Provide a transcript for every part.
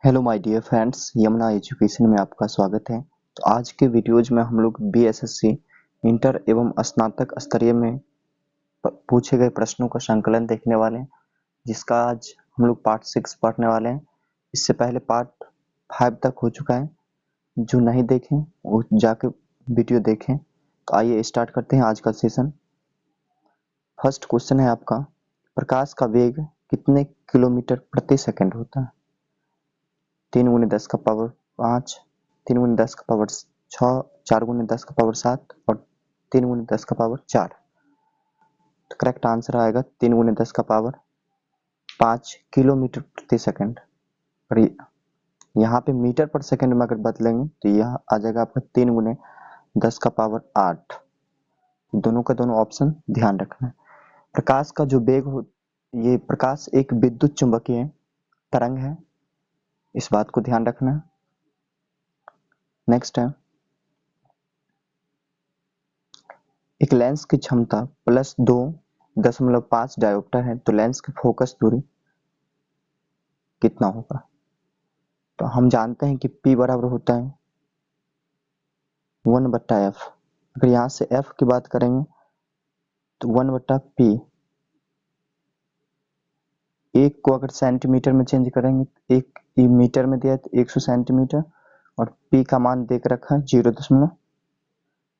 Hello my dear friends, Yamuna education में आपका स्वागत है। तो आज के वीडियोज में हम लोग बीएसएससी इंटर एवं स्नातक स्तरीय में पूछे गए प्रश्नों का संकलन देखने वाले हैं, जिसका आज हम लोग पार्ट 6 पढ़ने वाले हैं। इससे पहले पार्ट 5 तक हो चुका है। जो नहीं देखें वो जाके वीडियो देखें। तो आइए स्टार्ट करते हैं आज का सेशन। फर्स्ट क्वेश्चन है आपका, प्रकाश का वेग कितने किलोमीटर प्रति सेकंड होता है? 3 × 10 का पावर 5, 3 × 10 का पावर 6, 4 × 10 का पावर 7 और 3 × 10 का पावर 4। तो करेक्ट आंसर आएगा 3 × 10 का पावर 5 किलोमीटर प्रति सेकंड। और यहाँ पे मीटर पर सेकंड में अगर बदलेंगे तो यह आ जाएगा आपका 3 × 10 का पावर 8। दोनों का दोनों ऑप्शन ध्यान रखना है। प्रकाश का जो वेग हो, ये प्रकाश एक विद्युत चुंबकीय तरंग है, इस बात को ध्यान रखना है। नेक्स्ट है, एक लेंस की क्षमता +2.5 डायोप्टर है, तो लेंस की फोकस दूरी कितना होगा? तो हम जानते हैं कि P बराबर होता है 1/f। अगर यहाँ से f की बात करेंगे तो 1/p। एक को अगर सेंटीमीटर में चेंज करेंगे तो एक मीटर में दिया है तो 100 सेंटीमीटर, और P का मान देख रखा है 0.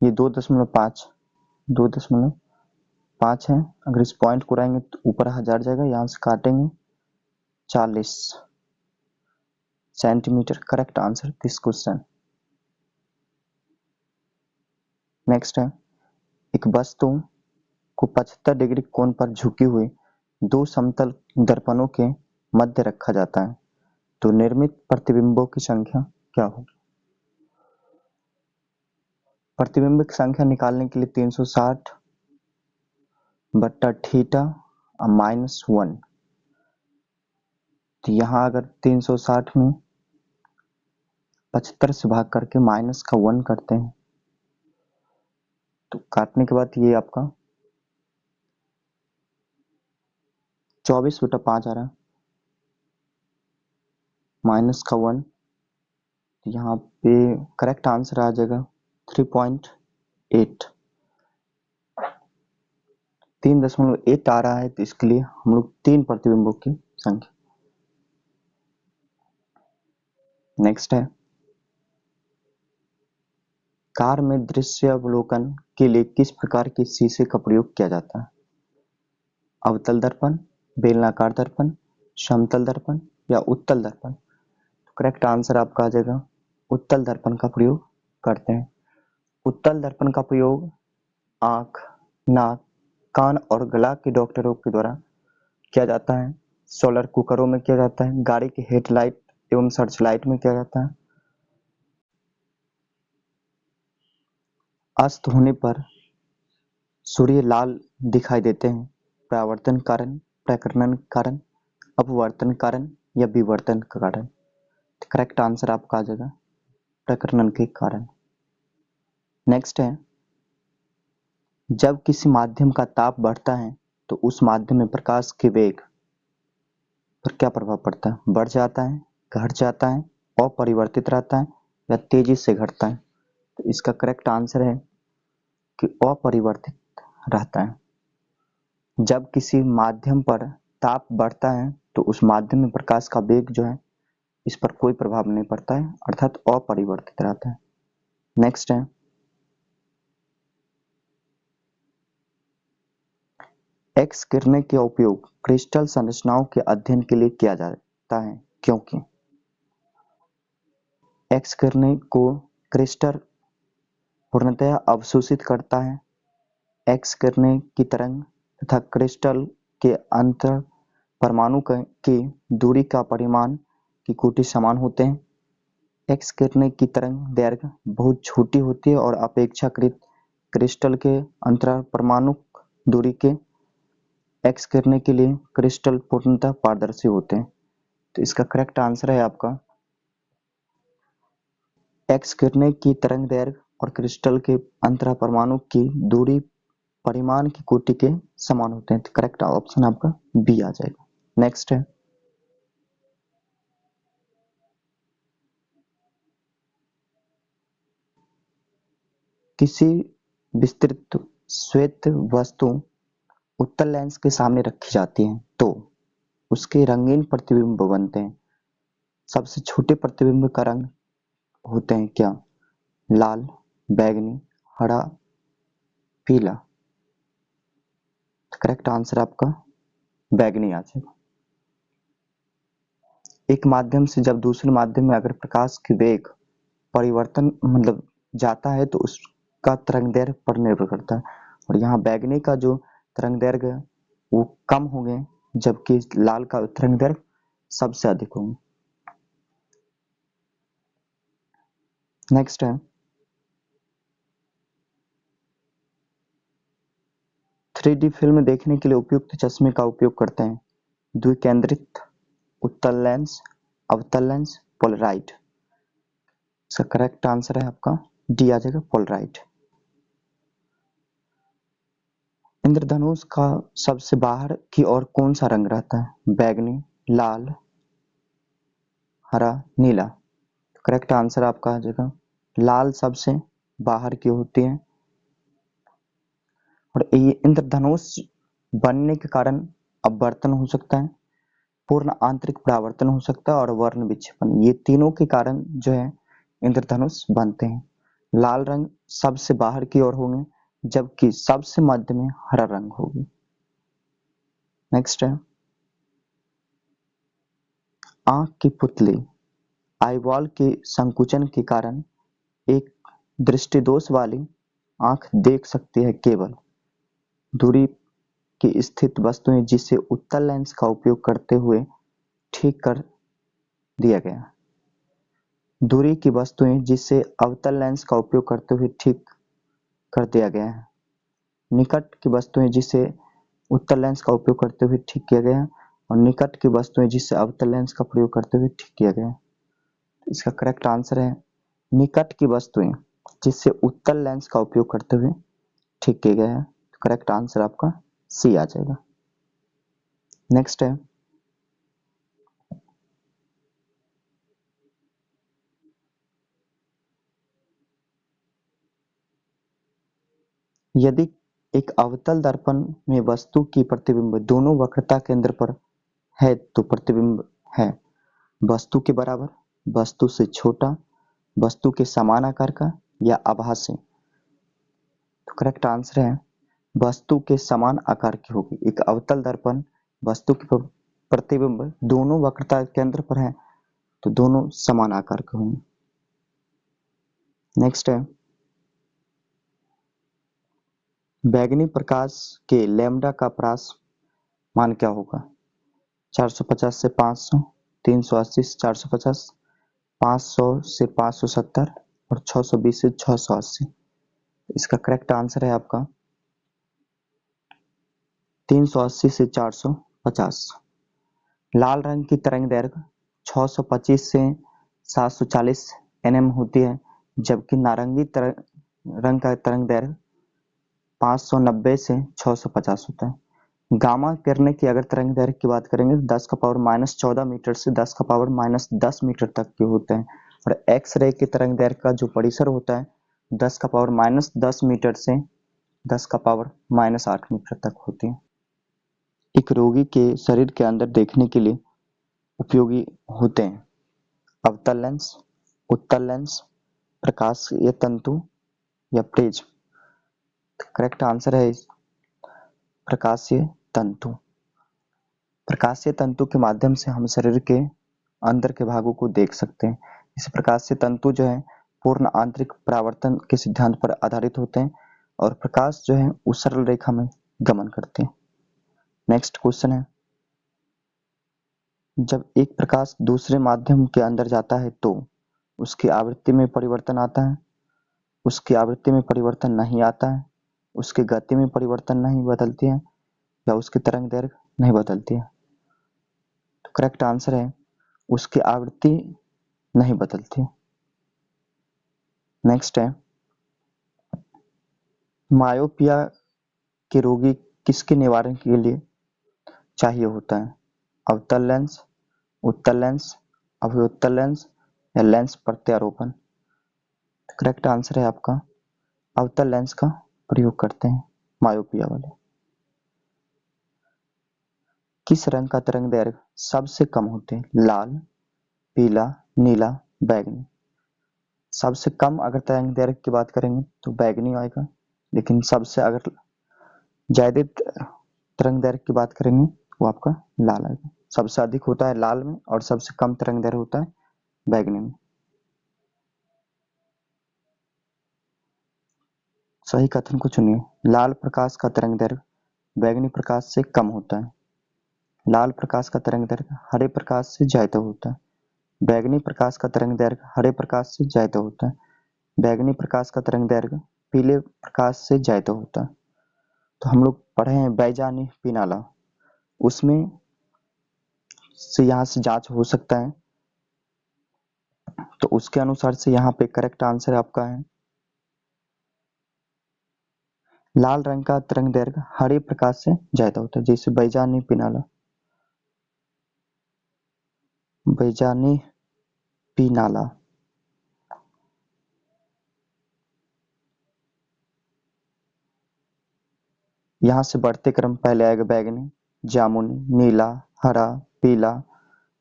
ये 2.5 है। अगर इस पॉइंट को रहेंगे तो ऊपर 1000 जाएगा, यहाँ से काटेंगे 40 centimetre. Correct answer this question. Next है, एक वस्तु को 75 डिग्री कोण पर झुकी हुई दो समतल दर्पणों के मध्य रखा जाता है, तो निर्मित प्रतिबिंबों की संख्या क्या होगी? प्रतिबिंब की संख्या निकालने के लिए 360/θ -1। तो यहाँ अगर 360 में 75 से भाग करके माइनस का 1 करते हैं तो काटने के बाद ये आपका 24/5 आ रहा है, माइनस का 1। यहाँ पे करेक्ट आंसर आ जाएगा 3.8। 3.8 आ रहा है, तो इसके लिए हम लोग 3 प्रतिबिंबों की संख्या। नेक्स्ट है, कार में दृश्य अवलोकन के लिए किस प्रकार के शीशे का प्रयोग किया जाता है? अवतल दर्पण, बेलनाकार दर्पण, समतल दर्पण या उत्तल दर्पण? तो करेक्ट आंसर आपका आ जाएगा उत्तल दर्पण का प्रयोग करते हैं। उत्तल दर्पण का प्रयोग आंख, नाक, कान और गला के डॉक्टरों के द्वारा किया जाता है। सोलर कुकरों में किया जाता है, गाड़ी के हेडलाइट एवं सर्च लाइट में किया जाता है। अस्त होने पर सूर्य लाल दिखाई देते हैं, परावर्तन कारण, प्रकर्णन कारण, अपवर्तन कारण या विवर्तन कारण? करेक्ट आंसर आपका आ जाएगा प्रकर्णन के कारण। नेक्स्ट है, जब किसी माध्यम का ताप बढ़ता है तो उस माध्यम में प्रकाश के वेग पर क्या प्रभाव पड़ता है? बढ़ जाता है, घट जाता है, अपरिवर्तित रहता है या तेजी से घटता है? तो इसका करेक्ट आंसर है कि अपरिवर्तित रहता है। जब किसी माध्यम पर ताप बढ़ता है तो उस माध्यम में प्रकाश का वेग जो है इस पर कोई प्रभाव नहीं पड़ता है, अर्थात अपरिवर्तित रहता है। नेक्स्ट है, एक्स किरणें का उपयोग क्रिस्टल संरचनाओं के अध्ययन के लिए किया जाता है, क्योंकि एक्स किरणें को क्रिस्टल पूर्णतः अवशोषित करता है। एक्स किरणें की तरंग तथा क्रिस्टल के अंतर परमाणु की दूरी का परिमाण की कोटि समान होते हैं। एक्स किरणें की तरंग दैर्घ्य बहुत छोटी होती है और अपेक्षाकृत क्रिस्टल के अंतराल परमाणु दूरी के एक्स किरणें के लिए क्रिस्टल पूर्णतः पारदर्शी होते हैं। तो इसका करेक्ट आंसर है आपका एक्स किरणें की तरंग दैर्घ्य और क्रिस्टल के अंतराल परमाणु की दूरी परिमाण की कोटि के समान होते हैं। तो करेक्ट ऑप्शन आपका बी आ जाएगा। नेक्स्ट है, किसी विस्तृत श्वेत वस्तु उत्तल लेंस के सामने रखी जाती है तो उसके रंगीन प्रतिबिंब बनते हैं। सबसे छोटे प्रतिबिंब का रंग होते हैं क्या? लाल, बैगनी, हरा, पीला। करेक्ट आंसर आपका बैगनी आ जाएगा। एक माध्यम से जब दूसरे माध्यम में अगर प्रकाश की वेग परिवर्तन जाता है तो उसका तरंग दैर्घ्य पर निर्भर करता है, और यहाँ बैगनी का जो तरंग दैर्घ्य है वो कम होंगे जबकि लाल का तरंग दैर्घ्य सबसे अधिक होंगे। नेक्स्ट है 3D फिल्म देखने के लिए उपयुक्त चश्मे का उपयोग करते हैं। द्विकेंद्रित, उत्तल लेंस, अवतल लेंस, पोलराइड। इसका करेक्ट आंसर है आपका डी आ जाएगा, पोलराइड। इंद्रधनुष का सबसे बाहर की ओर कौन सा रंग रहता है? बैगनी, लाल, हरा, नीला। करेक्ट आंसर आपका आ जाएगा लाल सबसे बाहर की होती है। और ये इंद्रधनुष बनने के कारण अपवर्तन हो सकता है, पूर्ण आंतरिक परावर्तन हो सकता है और वर्ण विक्षेपण, ये तीनों के कारण जो है इंद्रधनुष बनते हैं। लाल रंग सबसे बाहर की ओर होंगे जबकि सबसे मध्य में हरा रंग होगी। नेक्स्ट है आंख की पुतली आईबॉल के संकुचन के कारण एक दृष्टिदोष वाली आंख देख सकती है केवल दूरी की स्थित वस्तुएं जिसे उत्तल लेंस का उपयोग करते हुए ठीक कर दिया गया। दूरी की वस्तुएं जिसे अवतल लेंस का उपयोग करते हुए ठीक कर दिया गया है। निकट की वस्तुएं जिसे उत्तल लेंस का उपयोग करते हुए ठीक किया गया है और निकट की वस्तुएं जिसे अवतल लेंस का प्रयोग करते हुए ठीक किया गया है। इसका करेक्ट आंसर है निकट की वस्तुएं जिससे उत्तल लेंस का उपयोग करते हुए ठीक किया गया है। तो करेक्ट आंसर आपका सी आ जाएगा। नेक्स्ट है यदि एक अवतल दर्पण में वस्तु की प्रतिबिंब दोनों वक्रता केंद्र पर है तो प्रतिबिंब है वस्तु के बराबर, वस्तु से छोटा, वस्तु के समान आकार का या आभासी। तो करेक्ट आंसर है वस्तु के समान आकार की होगी। एक अवतल दर्पण वस्तु की प्रतिबिंब दोनों वक्रता केंद्र पर है तो दोनों समान आकार के होंगे। नेक्स्ट है बैगनी प्रकाश के लैम्डा का परास मान क्या होगा? 450 से 500, 380 से 450, 500 से 570 और 620 से 680। इसका करेक्ट आंसर है आपका 380 से 450। लाल रंग की तरंग दैर्घ्य 625 से 740 nm होती है जबकि नारंगी रंग का तरंग दैर्घ्य 590 से 650 होता है। गामा किरणें की अगर तरंग दैर्घ्य की बात करेंगे तो 10 का पावर -14 मीटर से 10 का पावर -10 मीटर तक के होते हैं, और एक्स रे की तरंग दैर्घ्य का जो परिसर होता है 10 का पावर -10 मीटर से 10 का पावर -8 मीटर तक होती है। एक रोगी के शरीर के अंदर देखने के लिए उपयोगी होते हैं अवतल लेंस, उत्तल लेंस, प्रकाशीय तंतु या प्रिज्म। करेक्ट आंसर है प्रकाशीय तंतु। प्रकाशीय तंतु के माध्यम से हम शरीर के अंदर के भागों को देख सकते हैं। इस प्रकाशीय तंतु जो है पूर्ण आंतरिक परावर्तन के सिद्धांत पर आधारित होते हैं और प्रकाश जो है उस सरल रेखा में गमन करते हैं। नेक्स्ट क्वेश्चन है जब एक प्रकाश दूसरे माध्यम के अंदर जाता है तो उसकी आवृत्ति में परिवर्तन आता है, उसकी आवृत्ति में परिवर्तन नहीं आता है, उसकी गति में परिवर्तन नहीं बदलती है या उसकी तरंग दैर्घ्य नहीं बदलती है। तो करेक्ट आंसर है उसकी आवृत्ति नहीं बदलती। नेक्स्ट है मायोपिया के रोगी किसके निवारण के लिए चाहिए होता है? अवतल लेंस, उत्तल लेंस, अभिउत्तल लेंस या लेंस प्रत्यारोपण। करेक्ट आंसर है आपका अवतल लेंस का प्रयोग करते हैं मायोपिया वाले। किस रंग का तरंग दैर्घ्य सबसे कम होते हैं? लाल, पीला, नीला, बैगनी। सबसे कम अगर तरंग दैर्घ्य की बात करेंगे तो बैगनी आएगा, लेकिन सबसे अगर ज्यादा तरंग दैर्घ्य की बात करेंगे वो आपका लाल आएगा। सबसे अधिक होता है लाल में और सबसे कम तरंग दैर्घ्य होता है बैगनी में। सही कथन को चुनिए। लाल प्रकाश का तरंग दैर्घ्य बैगनी प्रकाश से कम होता है। लाल प्रकाश का तरंग दैर्घ्य हरे प्रकाश से ज्यादा होता है। बैगनी प्रकाश का तरंग दैर्घ्य हरे प्रकाश से ज्यादा होता है। बैगनी प्रकाश का तरंग दैर्घ्य पीले प्रकाश से ज्यादा होता है। तो हम लोग पढ़े हैं बैजानी पिनाला, उसमें से यहाँ से जांच हो सकता है। तो उसके अनुसार से यहाँ पे करेक्ट आंसर आपका है लाल रंग का तरंग दैर्घ्य हरे प्रकाश से ज्यादा होता है। जैसे बैजानी पिनाला, बैजानी पिनाला। यहाँ से बढ़ते क्रम पहले आएगा बैगनी, जामुनी, नीला, हरा, पीला,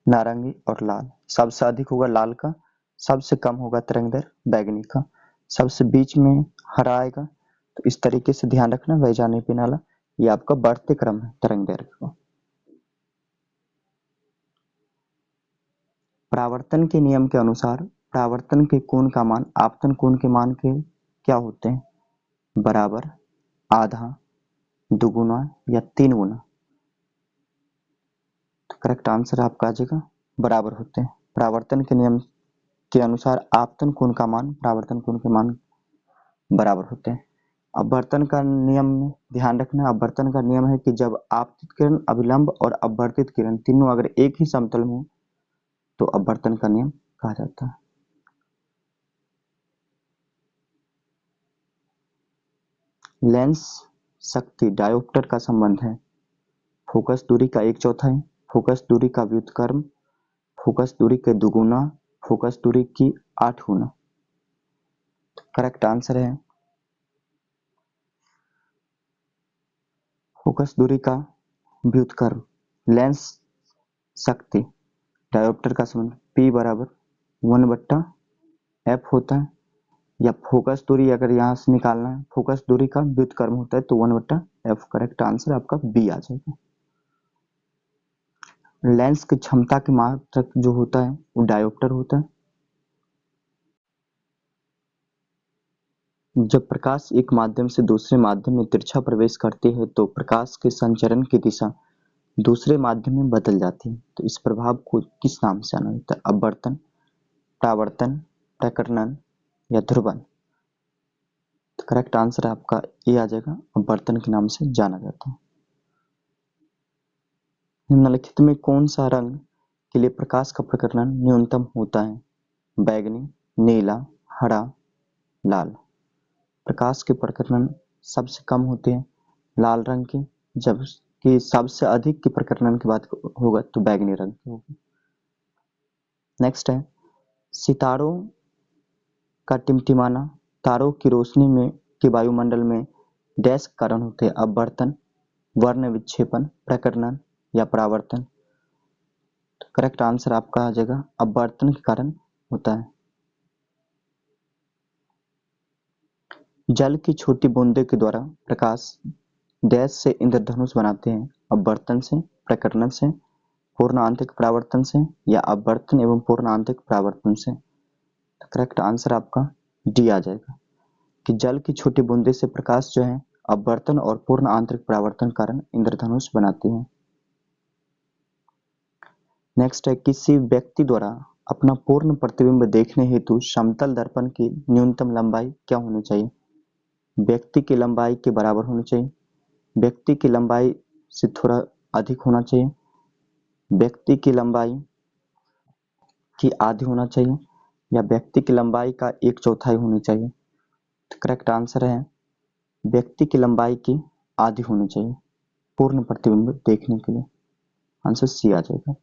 नारंगी और लाल। सबसे अधिक होगा लाल का, सबसे कम होगा तरंग दैर्घ्य बैगनी का, सबसे बीच में हरा आएगा। तो इस तरीके से ध्यान रखना बैजानी पिनाला, ये आपका बढ़ते क्रम है तरंग दैर्घ्य का। परावर्तन के नियम के अनुसार परावर्तन के कोण का मान आपतन कोण के मान के क्या होते हैं? बराबर, आधा, दुगुना या 3 गुना। तो करेक्ट आंसर आपका आ जाएगा बराबर होते हैं। परावर्तन के नियम के अनुसार आपतन कोण का मान परावर्तन कोण के मान बराबर होते हैं। अपवर्तन का नियम में ध्यान रखना, अपवर्तन का नियम है कि जब आपतित किरण, अभिलंब और अपवर्तित किरण तीनों अगर एक ही समतल में हो तो अपवर्तन का नियम कहा जाता है। लेंस शक्ति डायोप्टर का संबंध है फोकस दूरी का 1/4, फोकस दूरी का व्युत्क्रम, फोकस दूरी के दुगुना, फोकस दूरी की 8 गुना। करेक्ट आंसर है फोकस दूरी का व्युत्क्रम। लेंस शक्ति डायोप्टर का संबंध P बराबर 1/f होता है, या फोकस दूरी अगर यहाँ से निकालना है फोकस दूरी का व्युत्क्रम होता है तो 1/f। करेक्ट आंसर आपका B आ जाएगा। लेंस की क्षमता के मात्रक जो होता है वो डायोप्टर होता है। जब प्रकाश एक माध्यम से दूसरे माध्यम में तिरछा प्रवेश करती है तो प्रकाश के संचरण की दिशा दूसरे माध्यम में बदल जाती है। तो इस प्रभाव को किस नाम से जाना जाता है? अपवर्तन, परावर्तन, प्रकर्णन या ध्रुवन। तो करेक्ट आंसर आपका ए आ जाएगा, अपवर्तन के नाम से जाना जाता है। निम्नलिखित में कौन सा रंग के लिए प्रकाश का प्रकर्णन न्यूनतम होता है? बैगनी, नीला, हरा, लाल। प्रकाश के प्रकर्णन सबसे कम होते हैं लाल रंग के, जबकि सबसे अधिक के प्रकर्णन की बात होगा तो बैगनी रंग की होगी। नेक्स्ट है सितारों का टिमटिमाना तारों की रोशनी में के वायुमंडल में डैश कारण होते हैं? अपवर्तन, वर्ण विक्षेपन, प्रकर्णन या परावर्तन। तो करेक्ट आंसर आपका आ जाएगा अपवर्तन के कारण होता है। जल की छोटी बूंदे के द्वारा प्रकाश डैश से इंद्रधनुष बनाते हैं? अपवर्तन से, प्रकर्णन से, पूर्ण आंतरिक परावर्तन से या अपवर्तन एवं पूर्ण आंतरिक परावर्तन से। तो करेक्ट आंसर आपका डी आ जाएगा कि जल की छोटी बूंदे से प्रकाश जो है अपवर्तन और पूर्ण आंतरिक परावर्तन कारण इंद्रधनुष बनाती है। नेक्स्ट है किसी व्यक्ति द्वारा अपना पूर्ण प्रतिबिंब देखने हेतु समतल दर्पण की न्यूनतम लंबाई क्या होनी चाहिए? व्यक्ति की लंबाई के बराबर होनी चाहिए, व्यक्ति की लंबाई से थोड़ा अधिक होना चाहिए, व्यक्ति की लंबाई की आधी होना चाहिए या व्यक्ति की लंबाई का 1/4 होनी चाहिए। तो करेक्ट आंसर है व्यक्ति की लंबाई की आधी होनी चाहिए पूर्ण प्रतिबिंब देखने के लिए। आंसर सी आ जाएगा।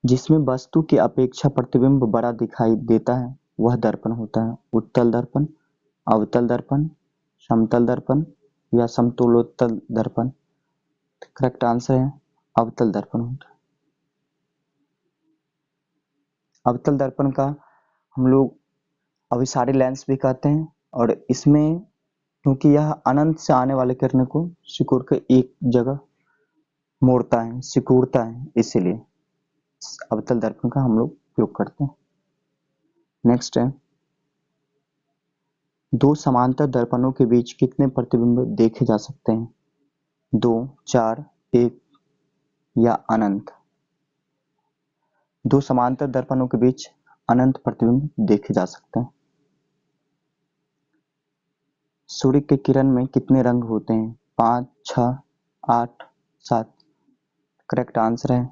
जिसमें वस्तु की अपेक्षा प्रतिबिंब बड़ा दिखाई देता है वह दर्पण होता है उत्तल दर्पण, अवतल दर्पण, समतल दर्पण या समतुलोत्तल दर्पण। करेक्ट आंसर है अवतल दर्पण होता है। अवतल दर्पण का हम लोग अभिसारी लेंस भी कहते हैं, और इसमें क्योंकि यह अनंत से आने वाले किरणों को सिकुड़ के एक जगह मोड़ता है, सिकुड़ता है, इसीलिए अवतल दर्पण का हम लोग उपयोग करते हैं। नेक्स्ट है, दो समांतर दर्पणों के बीच कितने प्रतिबिंब देखे जा सकते हैं? 2, 4, 1 या अनंत? दो समांतर दर्पणों के बीच अनंत प्रतिबिंब देखे जा सकते हैं। सूर्य के किरण में कितने रंग होते हैं? 5, 6, 8, 7। करेक्ट आंसर है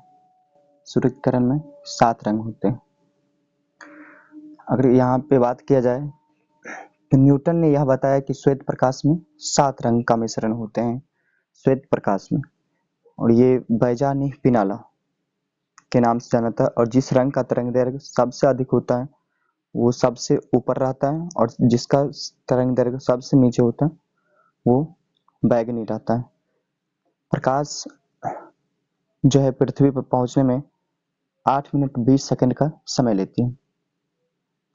सूर्य के किरण में 7 रंग होते हैं। अगर यहाँ पे बात किया जाए तो न्यूटन ने यह बताया कि श्वेत प्रकाश में 7 रंग का मिश्रण होते हैं श्वेत प्रकाश में, और ये बैजानी पिनाला के नाम से जाना था। और जिस रंग का तरंग दैर्घ्य सबसे अधिक होता है वो सबसे ऊपर रहता है, और जिसका तरंग दैर्घ्य सबसे नीचे होता है वो बैगनी रहता है। प्रकाश जो है पृथ्वी पर पहुंचने में 8 मिनट 20 सेकंड का समय लेती है।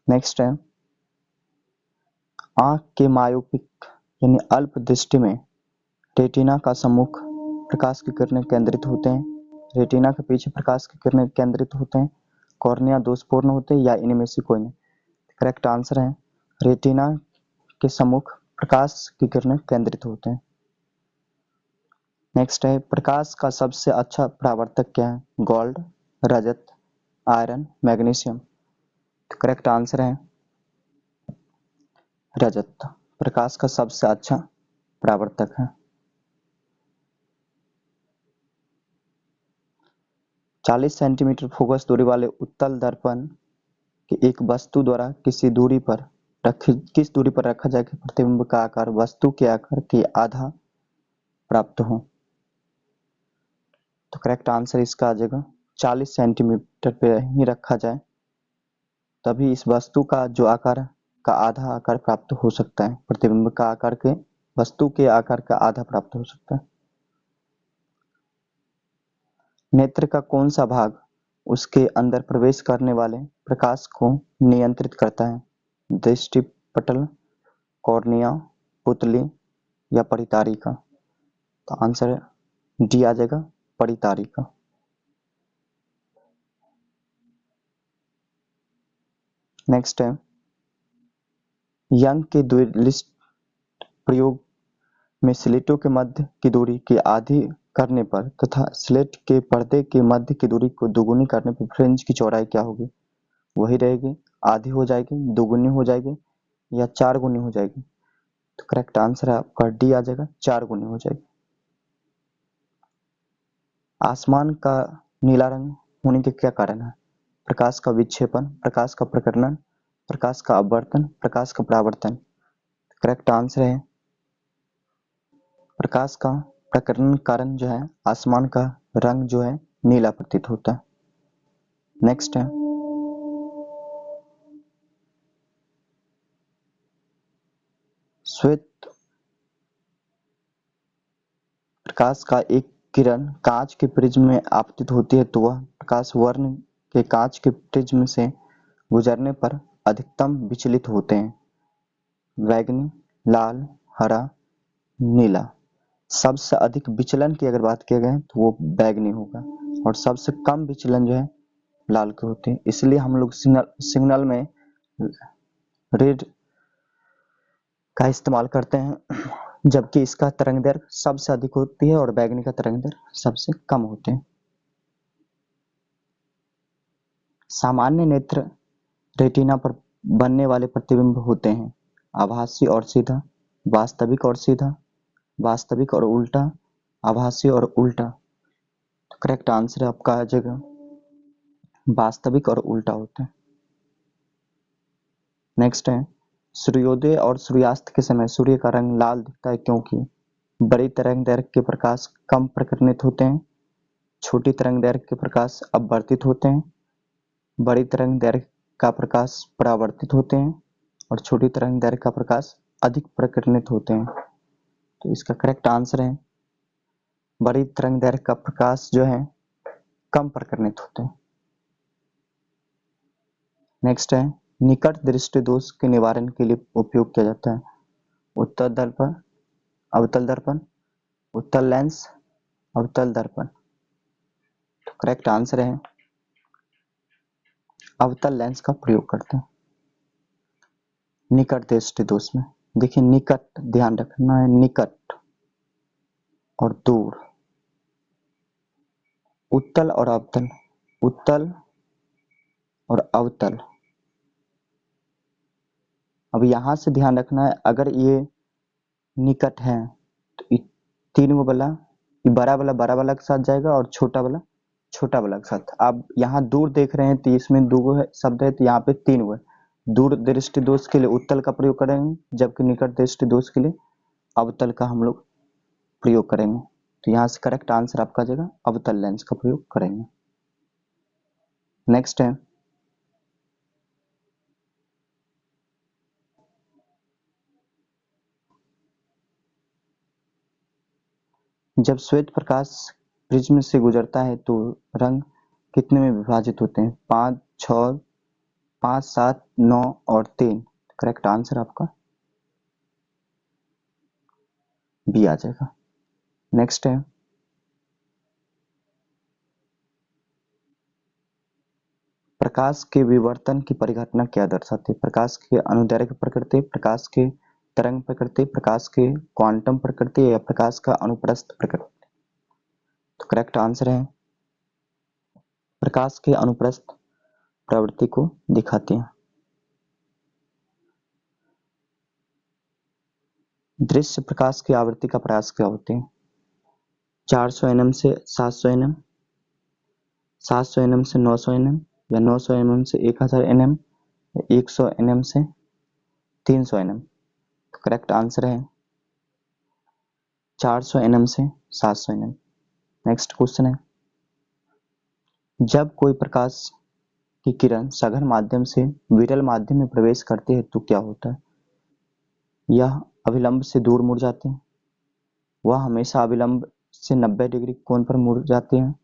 नेक्स्ट है, आंख के मायोपिक यानी अल्प दृष्टि में रेटिना का सम्मुख प्रकाश की किरणें केंद्रित होते हैं, रेटिना के पीछे प्रकाश की किरणें केंद्रित होते हैं, कॉर्निया दोषपूर्ण होते हैं, या इनमें से कोई नहीं? करेक्ट आंसर है रेटिना के सम्मुख प्रकाश की किरणें केंद्रित होते हैं। नेक्स्ट है, प्रकाश का सबसे अच्छा परावर्तक क्या है? गोल्ड, रजत, आयरन, मैग्नीशियम? करेक्ट आंसर है रजत। प्रकाश का सबसे अच्छा परावर्तक है। 40 सेंटीमीटर फोकस दूरी वाले उत्तल दर्पण के एक वस्तु द्वारा किस दूरी पर रखा जाए कि प्रतिबिंब का आकार वस्तु के आकार के आधा प्राप्त हो? तो करेक्ट आंसर इसका आ जाएगा 40 सेंटीमीटर पे ही रखा जाए, तभी इस वस्तु का जो आकार का आधा आकार प्राप्त हो सकता है, प्रतिबिंब का आकार के वस्तु के आकार का आधा प्राप्त हो सकता है। नेत्र का कौन सा भाग उसके अंदर प्रवेश करने वाले प्रकाश को नियंत्रित करता है? दृष्टिपटल, कॉर्निया, पुतली या परितारिका? तो आंसर डी आ जाएगा परितारिका। नेक्स्ट है, यंग के द्विलिस्ट प्रयोग में स्लेटों के मध्य की दूरी की आधी करने पर तथा स्लेट के पर्दे के मध्य की दूरी को दोगुनी करने पर फ्रिंज की चौड़ाई क्या होगी? वही रहेगी, आधी हो जाएगी, दोगुनी हो जाएगी या 4 गुनी हो जाएगी? तो करेक्ट आंसर है आपका डी आ जाएगा, 4 गुनी हो जाएगी। आसमान का नीला रंग होने के क्या कारण है? प्रकाश का विक्षेपण, प्रकाश का प्रकर्षण, प्रकाश का अपवर्तन, प्रकाश का परावर्तन? करेक्ट आंसर है प्रकाश का प्रकर्षण कारण जो है आसमान का रंग जो है नीला प्रतीत होता है। नेक्स्ट है, श्वेत प्रकाश का एक किरण कांच के प्रिज्म में आपतित होती है तो वह प्रकाश वर्ण के कांच के प्रिज्म से गुजरने पर अधिकतम विचलित होते हैं? बैगनी, लाल, हरा, नीला? सबसे अधिक विचलन की अगर बात किया गया तो वो बैगनी होगा, और सबसे कम विचलन जो है लाल के होते हैं। इसलिए हम लोग सिग्नल में रेड का इस्तेमाल करते हैं, जबकि इसका तरंग दैर्घ्य सबसे अधिक होती है और बैगनी का तरंग दैर्घ्य सबसे कम होते हैं। सामान्य नेत्र रेटिना पर बनने वाले प्रतिबिंब होते हैं आभासी और सीधा, वास्तविक और सीधा, वास्तविक और उल्टा, आभासी और उल्टा? तो करेक्ट आंसर आपका आ जाएगा वास्तविक और उल्टा होता है। नेक्स्ट है, सूर्योदय और सूर्यास्त के समय सूर्य का रंग लाल दिखता है क्योंकि बड़ी तरंग दैर्घ्य के प्रकाश कम प्रकर्षित होते हैं, छोटी तरंग दैर्घ्य के प्रकाश अपवर्तित होते हैं, बड़ी तरंग दैर्घ्य का प्रकाश परावर्तित होते हैं और छोटी तरंग दैर्घ्य का प्रकाश अधिक प्रकीर्णित होते हैं। तो इसका करेक्ट आंसर है बड़ी तरंग दैर्घ्य का प्रकाश जो है कम प्रकीर्णित होते हैं। नेक्स्ट है निकट दृष्टि दोष के निवारण के लिए उपयोग किया जाता है उत्तल दर्पण, अवतल दर्पण, उत्तल लेंस, अवतल दर्पण। तो करेक्ट आंसर है अवतल लेंस का प्रयोग करते हैं निकट दृष्टि दोष में। देखिए निकट, ध्यान रखना है, निकट और दूर, उत्तल और अवतल, उत्तल और अवतल। अब यहां से ध्यान रखना है, अगर ये निकट है तो तीन गो वाला, बड़ा वाला के साथ जाएगा और छोटा वाला के साथ। आप यहाँ दूर देख रहे हैं तो इसमें दो गो शब्द है, तो यहाँ पे तीन गो है। दूर दृष्टि दोष के लिए उत्तल का प्रयोग करेंगे, जबकि निकट दृष्टि दोष के लिए अवतल का हम लोग प्रयोग करेंगे। तो यहाँ से करेक्ट आंसर आपका आ जाएगा अवतल लेंस का प्रयोग करेंगे। नेक्स्ट है जब श्वेत प्रकाश प्रिज्म से गुजरता है तो रंग कितने में विभाजित होते हैं? 5, 6, 5, 7, 9 और 3। करेक्ट आंसर आपका बी आ जाएगा। नेक्स्ट है प्रकाश के विवर्तन की परिघटना क्या दर्शाती है? प्रकाश के अनुदैर्घ्य प्रकृति, प्रकाश के तरंग प्रकृति, प्रकाश के क्वांटम प्रकृति या प्रकाश का अनुप्रस्थ प्रकृति। तो करेक्ट आंसर है प्रकाश के अनुप्रस्थ प्रवृत्ति को दिखाते हैं। दृश्य प्रकाश की आवृत्ति का प्रयास क्या होते हैं? 400 nm से 700 nm, 700 nm से 900 nm या 900 mm से 1000 nm या 100 nm से 300 nm। तो करेक्ट आंसर है 400 nm से 700 nm। नेक्स्ट क्वेश्चन है जब कोई प्रकाश की किरण सघन माध्यम से विरल माध्यम में प्रवेश करती है तो क्या होता है? यह अभिलंब से दूर मुड़ जाते हैं, वह हमेशा अभिलंब से 90 डिग्री कोण पर मुड़ जाते हैं,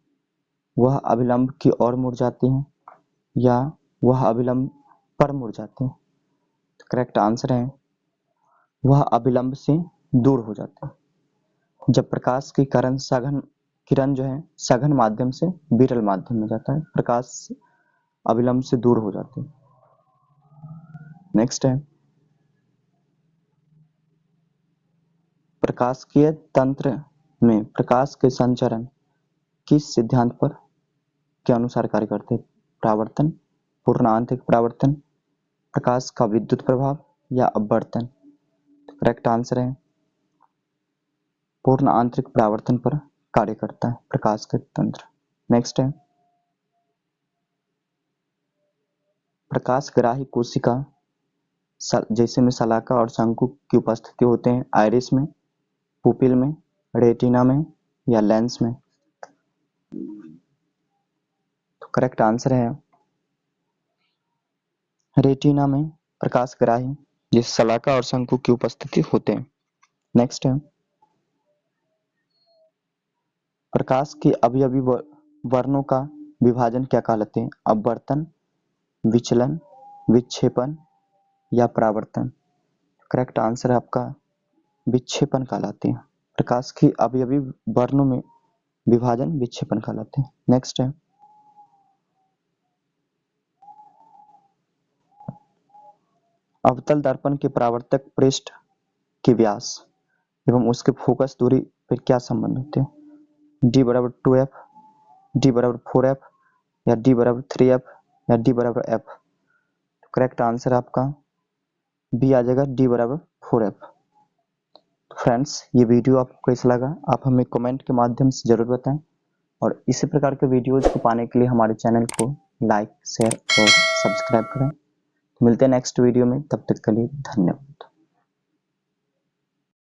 वह अभिलंब की ओर मुड़ जाते हैं या वह अभिलंब पर मुड़ जाते हैं। तो करेक्ट आंसर है वह अभिलंब से दूर हो जाते हैं। जब प्रकाश की किरण जो है सघन माध्यम से विरल माध्यम में जाता है, प्रकाश अभिलंब से दूर हो जाते हैं। नेक्स्ट है प्रकाशिकी तंत्र में प्रकाश के संचरण किस सिद्धांत पर के अनुसार कार्य करते हैं? परावर्तन, पूर्ण आंतरिक परावर्तन, प्रकाश का विद्युत प्रभाव या अपवर्तन। करेक्ट आंसर है पूर्ण आंतरिक परावर्तन पर कार्य करता है प्रकाश के तंत्र। नेक्स्ट है प्रकाशग्राही कोशिका जैसे में शलाका और शंकु की उपस्थिति होते हैं आइरिस में, पुपिल में, रेटिना में या लेंस में। तो करेक्ट आंसर है रेटिना में प्रकाशग्राही जिस शलाका और शंकु की उपस्थिति होते हैं। नेक्स्ट है प्रकाश के अवयवी वर्णों का विभाजन क्या कहलाते हैं? अपवर्तन, विचलन, विक्षेपण या परावर्तन। करेक्ट आंसर है आपका विक्षेपण कहलाते हैं। प्रकाश की अवयवी वर्णों में विभाजन विक्षेपण कहलाते हैं। नेक्स्ट है अवतल दर्पण के परावर्तक पृष्ठ के व्यास एवं उसके फोकस दूरी पर क्या संबंध होते हैं? d बराबर 2f, d बराबर 4f या d बराबर 3f या d बराबर f। तो करेक्ट आंसर आपका बी आ जाएगा d बराबर 4f। फ्रेंड्स ये वीडियो आपको कैसा लगा आप हमें कमेंट के माध्यम से जरूर बताएं और इसी प्रकार के वीडियोज को पाने के लिए हमारे चैनल को लाइक, शेयर और सब्सक्राइब करें। मिलते हैं नेक्स्ट वीडियो में, तब तक के लिए धन्यवाद।